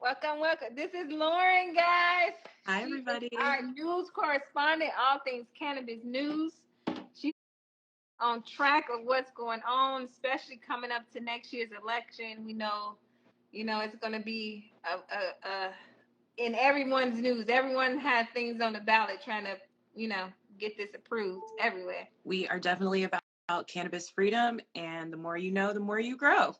Welcome, welcome. This is Lauren, guys. Hi, She everybody. is our news correspondent, all things cannabis news. She's on track of what's going on, especially coming up to next year's election. We know, it's going to be in everyone's news. Everyone has things on the ballot trying to, get this approved everywhere. We are definitely about cannabis freedom, and the more you know, the more you grow.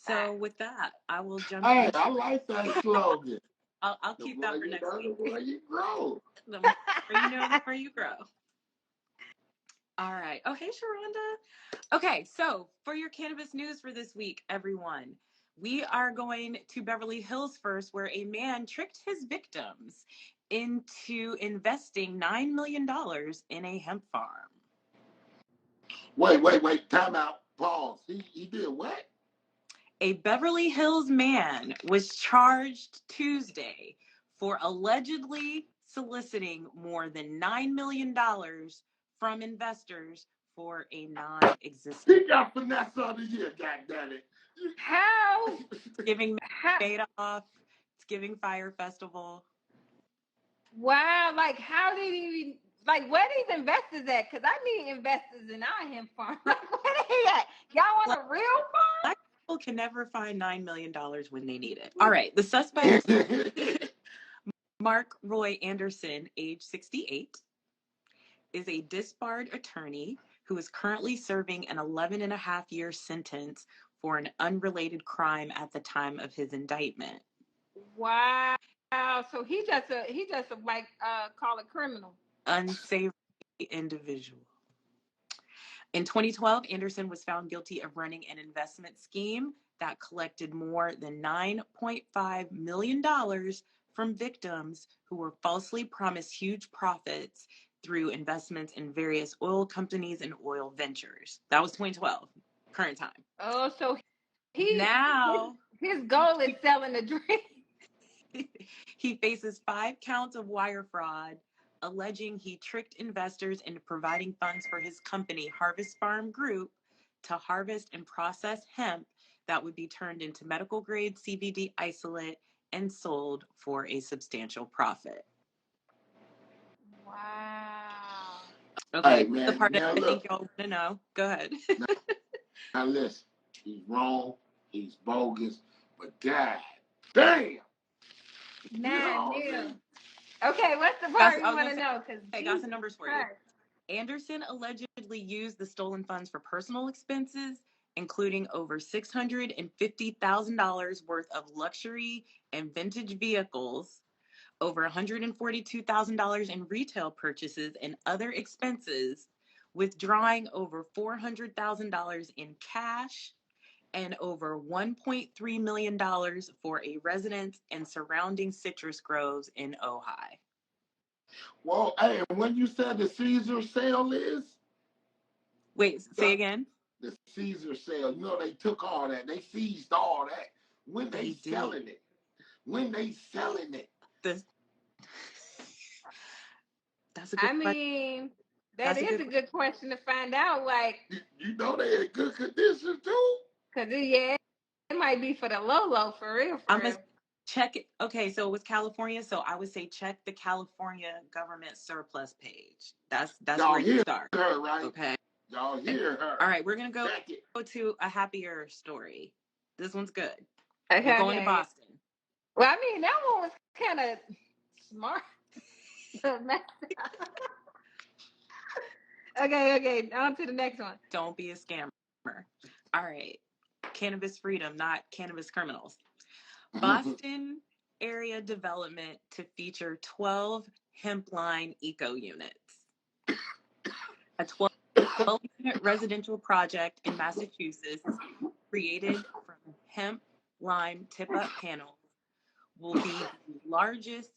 So with that, I will jump in. I like that slogan. I'll keep that for next week. The more you grow. The more you know, the more you grow. All right. Oh, hey, Sharonda. Okay, so for your cannabis news for this week, everyone, we are going to Beverly Hills first, where a man tricked his victims into investing $9 million in a hemp farm. Wait. Time out. Pause. He did what? A Beverly Hills man was charged Tuesday for allegedly soliciting more than $9 million from investors for a non-existent. He got finesse of the year, goddammit. How? Giving Madoff. It's giving Fire Festival. Wow, like how did he? Like, where these investors at? Because I need investors in our hemp farm. Like, where they at? Y'all want a real farm? Black people can never find $9 million when they need it. All right, the suspect, Mark Roy Anderson, age 68, is a disbarred attorney who is currently serving an 11-and-a-half-year sentence for an unrelated crime at the time of his indictment. Wow. So he just call it criminal. Unsavory individual. In 2012, Anderson was found guilty of running an investment scheme that collected more than $9.5 million from victims who were falsely promised huge profits through investments in various oil companies and oil ventures. That was 2012, current time. Oh, so his goal is selling a dream. He faces 5 counts of wire fraud, alleging he tricked investors into providing funds for his company, Harvest Farm Group, to harvest and process hemp that would be turned into medical-grade CBD isolate and sold for a substantial profit. Wow. Okay, right, man, the part I think y'all want to know. Go ahead. Now listen, he's wrong, he's bogus, but God damn! Nah, okay, what's the part you want to know? Because I got some numbers for you. Anderson allegedly used the stolen funds for personal expenses, including over $650,000 worth of luxury and vintage vehicles, over $142,000 in retail purchases and other expenses, withdrawing over $400,000 in cash, and over $1.3 million for a residence and surrounding citrus groves in Ojai. Well, hey, when you said the Caesar sale is? Wait, say again? The Caesar sale. You know, they took all that. They seized all that. When they selling it? When they selling it? That's a good question. I mean, that is a good question to find out. Like, you know they in good condition too? Because, it might be for the low, for real, I'm going to check it. Okay, so it was California, so I would say check the California government surplus page. That's where you start. Her, right? Okay. Y'all hear her. All right, we're going to go to a happier story. This one's good. Okay. We're going to Boston. Well, I mean, that one was kind of smart. Okay. On to the next one. Don't be a scammer. All right. Cannabis freedom, not cannabis criminals. Boston area development to feature 12 Hempline Eco Units. A 12-unit residential project in Massachusetts created from hemp lime tip-up panels will be the largest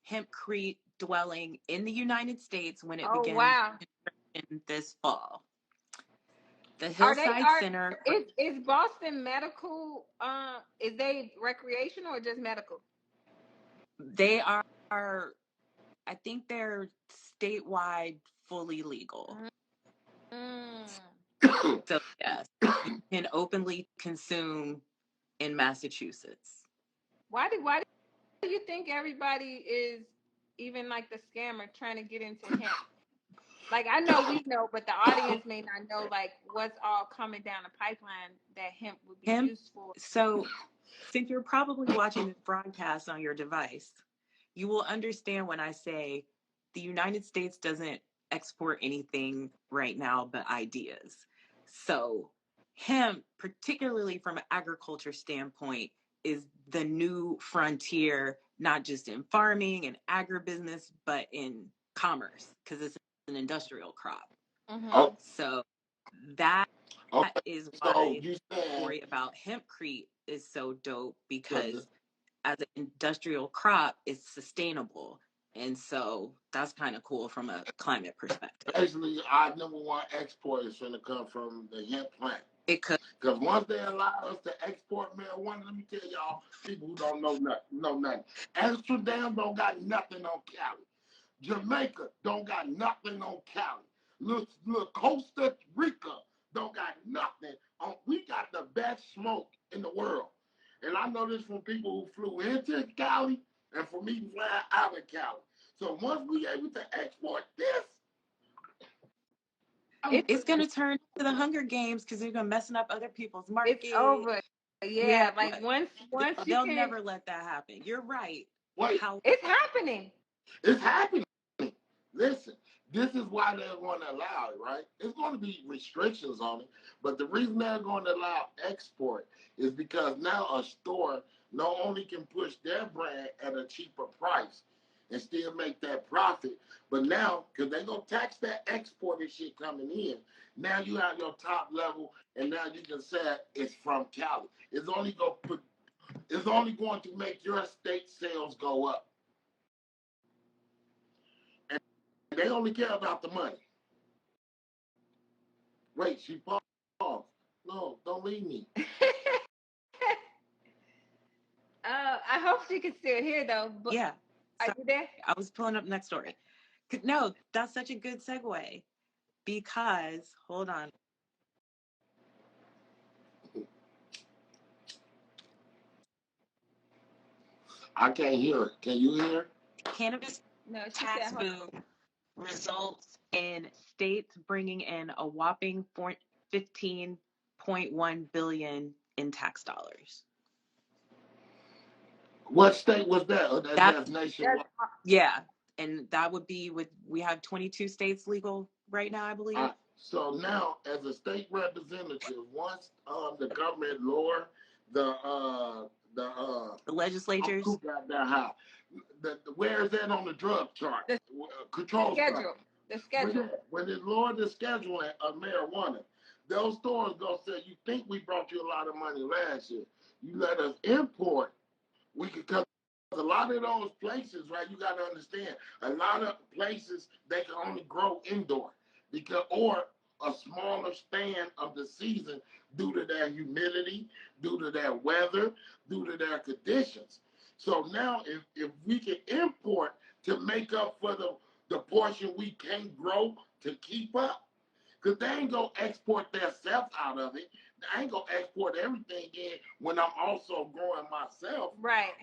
hempcrete dwelling in the United States when it begins construction this fall. The Hillside Center is Boston medical? Is they recreational or just medical? They are. I think they're statewide, fully legal. So yes, you can openly consume in Massachusetts. Why do you think everybody is even like the scammer trying to get into hemp? Like I know we know, but the audience may not know like what's all coming down the pipeline that hemp would be Hemp. used for. So, since you're probably watching this broadcast on your device, you will understand when I say the United States doesn't export anything right now but ideas. So, hemp, particularly from an agriculture standpoint, is the new frontier, not just in farming and agribusiness, but in commerce, because it's an industrial crop. Oh, So, that okay. is So why you the saying story about hempcrete is so dope, because because as an industrial crop, it's sustainable. And so that's kind of cool from a climate perspective. basically our number one export is going to come from the hemp plant. It could. Because once they allow us to export marijuana, let me tell y'all, people who don't know nothing. Amsterdam don't got nothing on Cali. Jamaica don't got nothing on Cali. Look, Costa Rica don't got nothing on. We got the best smoke in the world. And I know this from people who flew into Cali and from me flying out of Cali. So once we able to export this, It's going to turn to the Hunger Games because they're going to messing up other people's It's market. over. Yeah, Yeah, like once you they'll can, never let that happen. You're right. wait, How it's happening. it's happening. Listen, this is why they're going to allow it, right? It's going to be restrictions on it, but the reason they're going to allow export is because now a store not only can push their brand at a cheaper price and still make that profit, but now because they're going to tax that exported shit coming in, now you have your top level, and now you can say it's from Cali. It's only going to make your state sales go up. And they only care about the money. Wait, she paused. No, don't leave me. I hope she can still hear though. But Yeah. are Sorry, you there? I was pulling up next story. No, that's such a good segue because, hold on. I can't hear it. Can you hear? Cannabis No, she said tax boom results in states bringing in a whopping 15.1 billion in tax dollars. What state was that? That's That's nationwide. yeah, and that would be with we have 22 states legal right now, I believe. So now, as a state representative, once the government lower the The legislatures. who got that high? Where is that on the drug chart? the Control schedule. structure. The schedule. When it lowered the schedule of marijuana, those stores gonna say, "You think we brought you a lot of money last year? You let us import. We could cut." A lot of those places, right? You got to understand. A lot of places they can only grow indoor because, or a smaller span of the season due to their humidity, due to their weather, due to their conditions. So now, if we can import to make up for the portion we can't grow to keep up, because they ain't gonna export their self out of it. I ain't gonna export everything in when I'm also growing myself. Right.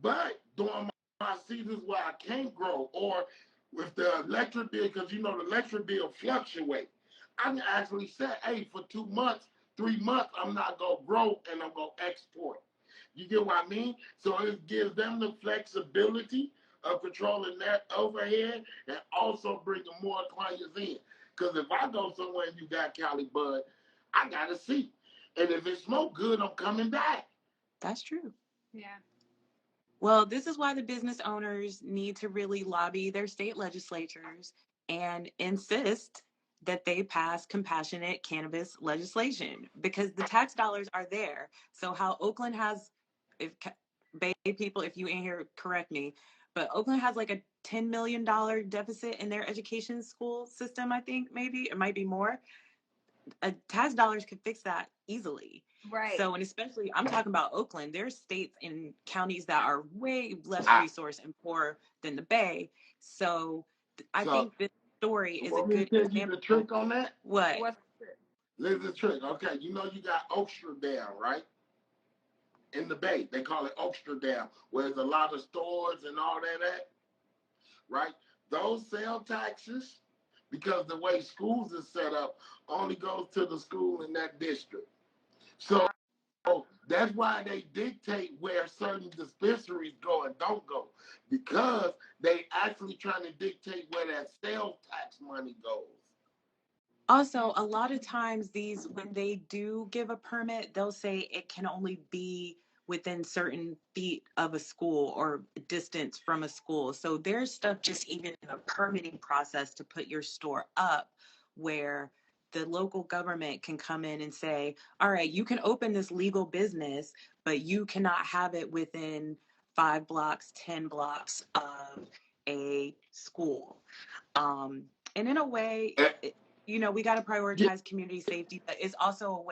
But during my seasons where I can't grow, or with the electric bill, because you know the electric bill fluctuate, I can actually say, hey, for 2 months, 3 months, I'm not gonna grow and I'm gonna export. You get what I mean? So it gives them the flexibility of controlling their overhead and also bringing more clients in. Because if I go somewhere and you got Cali Bud, I gotta see. And if it smoke good, I'm coming back. That's true. Yeah. Well, this is why the business owners need to really lobby their state legislatures and insist that they pass compassionate cannabis legislation because the tax dollars are there. So how Oakland has, if Bay people, if you ain't here, correct me, but Oakland has like a $10 million deficit in their education school system. I think maybe it might be more. Tax dollars could fix that easily. Right. So, and especially, I'm talking about Oakland. There's states and counties that are way less I, resource and poor than the Bay. So, I so think this story you is a want me to good tell you the example. trick on that? What? What's Here's the trick. Okay, you know you got Oaksterdam, right? in the Bay. They call it Oaksterdam, where there's a lot of stores and all that at, right? Those sale taxes, because the way schools are set up, only goes to the school in that district. So that's why they dictate where certain dispensaries go and don't go, because they actually trying to dictate where that sales tax money goes. Also, a lot of times when they do give a permit, they'll say it can only be within certain feet of a school or distance from a school. So there's stuff just even in the permitting process to put your store up where the local government can come in and say, all right, you can open this legal business, but you cannot have it within 5 blocks, 10 blocks of a school. And in a way, we got to prioritize community safety, but it's also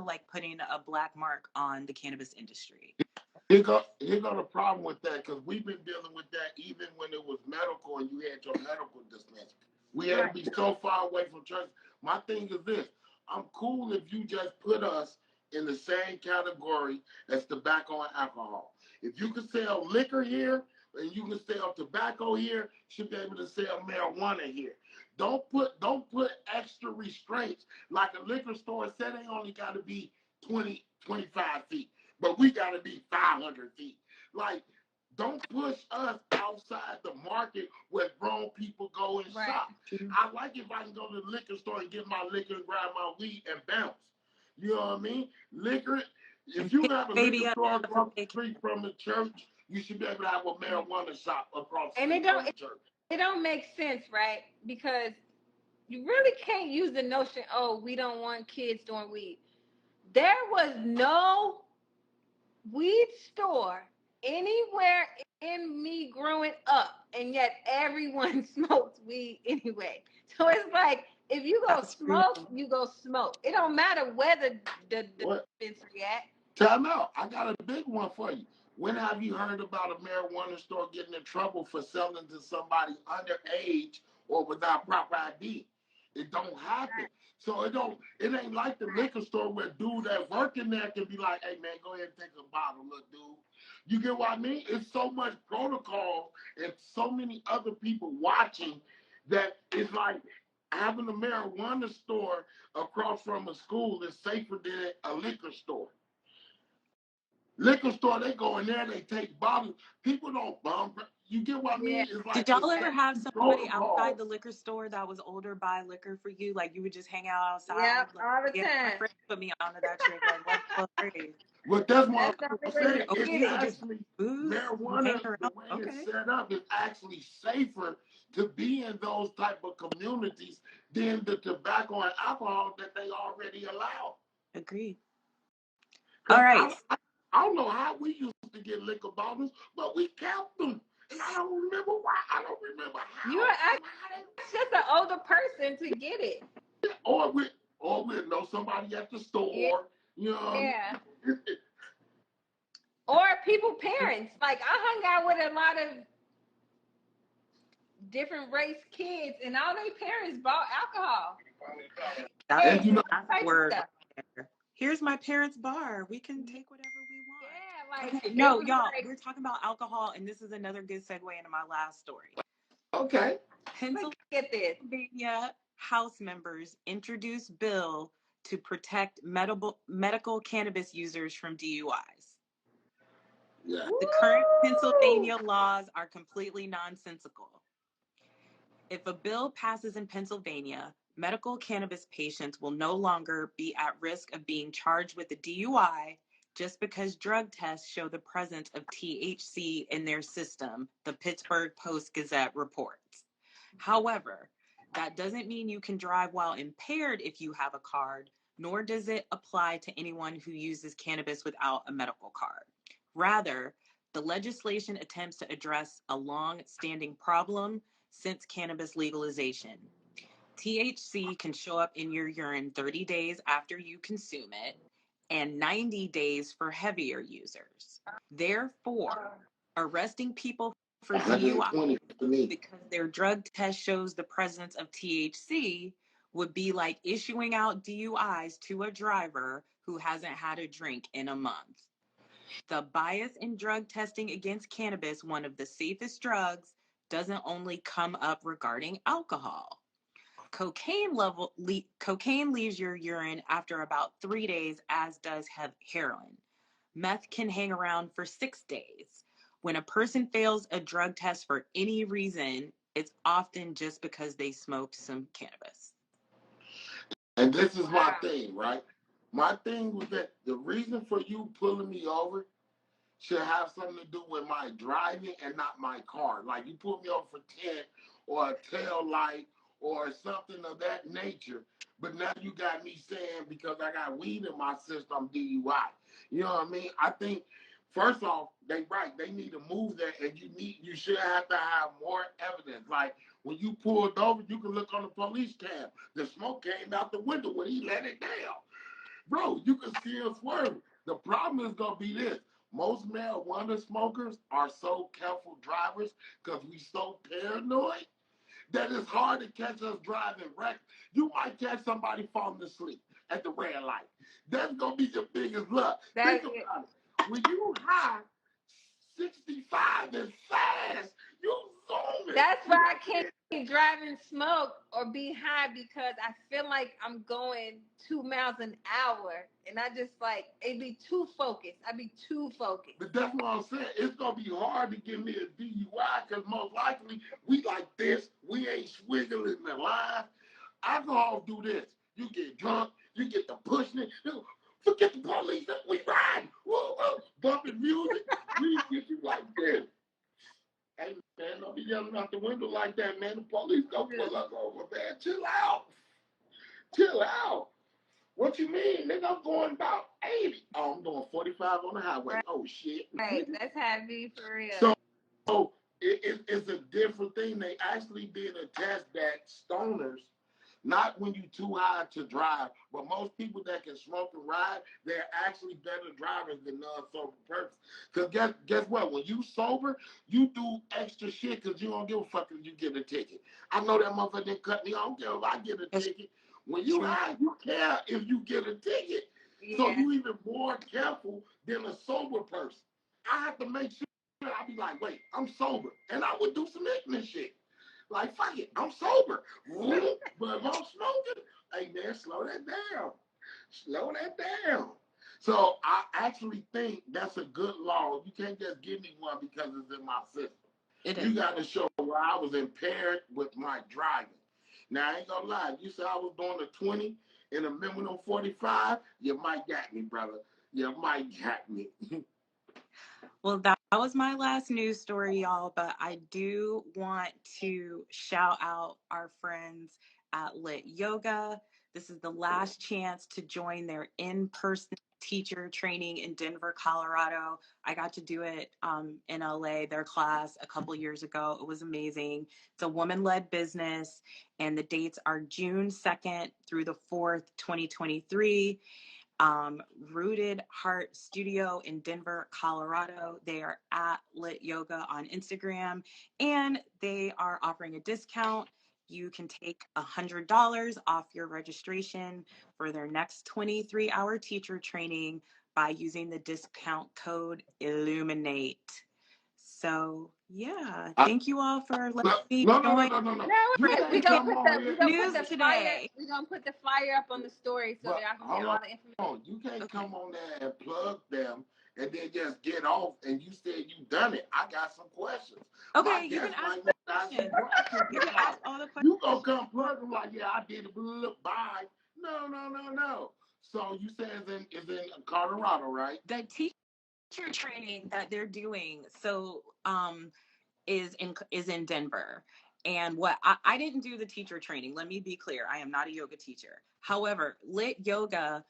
like putting a black mark on the cannabis industry. Here go the problem with that, because we've been dealing with that even when it was medical and you had your medical dispensary. We had to be so far away from church. My thing is this: I'm cool if you just put us in the same category as tobacco and alcohol. If you can sell liquor here and you can sell tobacco here, you should be able to sell marijuana here. Don't put extra restraints. Like a liquor store said, they only got to be 20, 25 feet, but we got to be 500 feet. Like, don't push us outside the market where grown people go and shop. I like if I can go to the liquor store and get my liquor and grab my weed and bounce. You know what I mean? Liquor, if you have a liquor store across the street from the church, you should be able to have a marijuana shop across the street from the church. It don't make sense, right? Because you really can't use the notion, oh, we don't want kids doing weed. There was no weed store anywhere in me growing up, and yet everyone smokes weed anyway. So it's like, if you go smoke, you go smoke. It don't matter where the dispensary at. Time out. I got a big one for you. When have you heard about a marijuana store getting in trouble for selling to somebody underage or without proper ID? It don't happen. So it ain't like the liquor store where dude that working there can be like, hey man, go ahead and take a bottle, look, dude. You get what I mean? It's so much protocol and so many other people watching that it's like having a marijuana store across from a school is safer than a liquor store. Liquor store, they go in there, they take bottles. People don't bump. You get what I mean? It's like, did y'all ever have somebody outside the liquor store that was older buy liquor for you? Like you would just hang out outside? Yeah, like, all the time. My friend put me onto that trick. Like, what grade? But that's what I'm saying. It's actually marijuana, the way it's set up, is actually safer to be in those type of communities than the tobacco and alcohol that they already allow. Agreed. All right. I don't know how we used to get liquor bottles, but we kept them. And I don't remember why. I don't remember how. You're just an older person to get it. Or we know somebody at the store. Yeah. You know. Yeah. Or people, parents. Like, I hung out with a lot of different race kids, and all their parents bought alcohol. That's word. Here's my parents' bar. We can take whatever we want. Yeah, like, okay, no, y'all, we're talking about alcohol, and this is another good segue into my last story. Okay. Pennsylvania House members introduced bill to protect medical cannabis users from DUIs. Yeah. The current Pennsylvania laws are completely nonsensical. If a bill passes in Pennsylvania, medical cannabis patients will no longer be at risk of being charged with a DUI just because drug tests show the presence of THC in their system, the Pittsburgh Post-Gazette reports. However, that doesn't mean you can drive while impaired if you have a card, nor does it apply to anyone who uses cannabis without a medical card. Rather, the legislation attempts to address a long-standing problem since cannabis legalization. THC can show up in your urine 30 days after you consume it and 90 days for heavier users. Therefore, arresting people for DUI because their drug test shows the presence of THC would be like issuing out DUIs to a driver who hasn't had a drink in a month. The bias in drug testing against cannabis, one of the safest drugs, doesn't only come up regarding alcohol. Cocaine leaves your urine after about 3 days, as does heroin. Meth can hang around for 6 days. When a person fails a drug test for any reason, it's often just because they smoked some cannabis. And this is my thing, right? My thing was that the reason for you pulling me over should have something to do with my driving and not my car. Like you put me over for tint or a tail light or something of that nature. But now you got me saying because I got weed in my system, DUI. You know what I mean? I think first off, they right. They need to move that, and you should have to have more evidence. Like when you pulled over, you can look on the police cam. The smoke came out the window when he let it down. Bro, you can see him swerving. The problem is gonna be this. Most marijuana smokers are so careful drivers because we so paranoid that it's hard to catch us driving reckless. You might catch somebody falling asleep at the red light. That's gonna be your biggest luck. Think about it. When you high, 65 is fast. You zooming. That's why I can't drive and smoke or be high because I feel like I'm going 2 miles an hour and I just like it'd be too focused. I'd be too focused. But that's what I'm saying. It's gonna be hard to give me a DUI because most likely we like this. We ain't swiggling the line. Alcohol do this. You get drunk. You get the pushing it. Forget the police. We ride. Whoa, whoa. Bumping music. We get you like this. Hey, man, don't be yelling out the window like that, man. The police gonna pull us over, man. Chill out. Chill out. What you mean, nigga? I'm going about 80. Oh, I'm doing 45 on the highway. Right. Oh, shit. Right, that's how it be for real. So it's a different thing. They actually did a test that stoners, not when you too high to drive, but most people that can smoke and ride, they're actually better drivers than non-sober persons. Because guess what? When you sober, you do extra shit because you don't give a fuck if you get a ticket. I know that motherfucker didn't cut me. I don't care if I get a ticket. When you high, you care if you get a ticket. Yeah. So you even more careful than a sober person. I have to make sure. I'd be like, wait, I'm sober. And I would do some ignorant shit. Like, fuck it, I'm sober. But if I'm smoking, hey, man, slow that down. Slow that down. So I actually think that's a good law. You can't just give me one because it's in my system. You got to show where I was impaired with my driving. Now, I ain't going to lie. If you said I was doing a 20 in a minimum 45, you might got me, brother. You might got me. Well, that was my last news story, y'all, but I do want to shout out our friends at Lit Yoga. This is the last chance to join their in-person teacher training in Denver, Colorado. I got to do it in LA, their class a couple years ago. It was amazing. It's a woman-led business, and the dates are June 2nd through the 4th, 2023. Rooted Heart Studio in Denver, Colorado. They are at Lit Yoga on Instagram, and they are offering a discount. You can take $100 off your registration for their next 23-hour teacher training by using the discount code Illuminate. So, yeah, thank you all for letting me join. No. We're gonna put the flyer up on the story so y'all can get all the information. You can't come on there and plug them and then just get off and you said you done it. I got some questions. Okay, you can ask questions. You can ask all the questions. You gonna come plug them like, yeah, I did it, bye. No. So you said it's in Colorado, right? The teacher training that they're doing is in Denver. And what I didn't do the teacher training. Let me be clear. I am not a yoga teacher. However, Lit Yoga,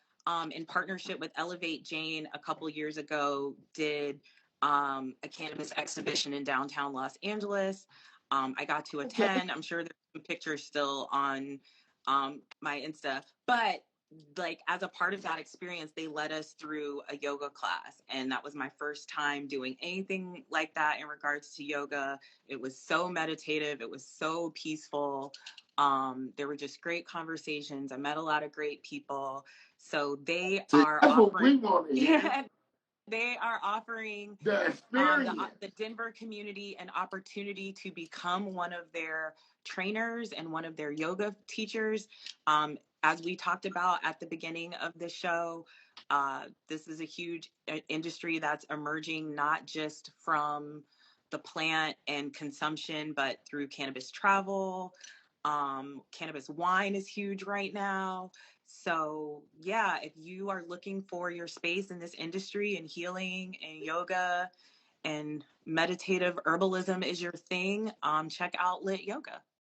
in partnership with Elevate Jane a couple years ago, did a cannabis exhibition in downtown Los Angeles. I got to attend. I'm sure there's some pictures still on my Insta. But like as a part of that experience, they led us through a yoga class, and that was my first time doing anything like that in regards to yoga. It was so meditative. It was so peaceful. There were just great conversations. I met a lot of great people. So they are that's offering. What we want to hear. They are offering The experience. the Denver community an opportunity to become one of their trainers and one of their yoga teachers. As we talked about at the beginning of the show, this is a huge industry that's emerging not just from the plant and consumption, but through cannabis travel. Cannabis wine is huge right now. So, yeah, if you are looking for your space in this industry and healing and yoga and meditative herbalism is your thing, check out Lit Yoga.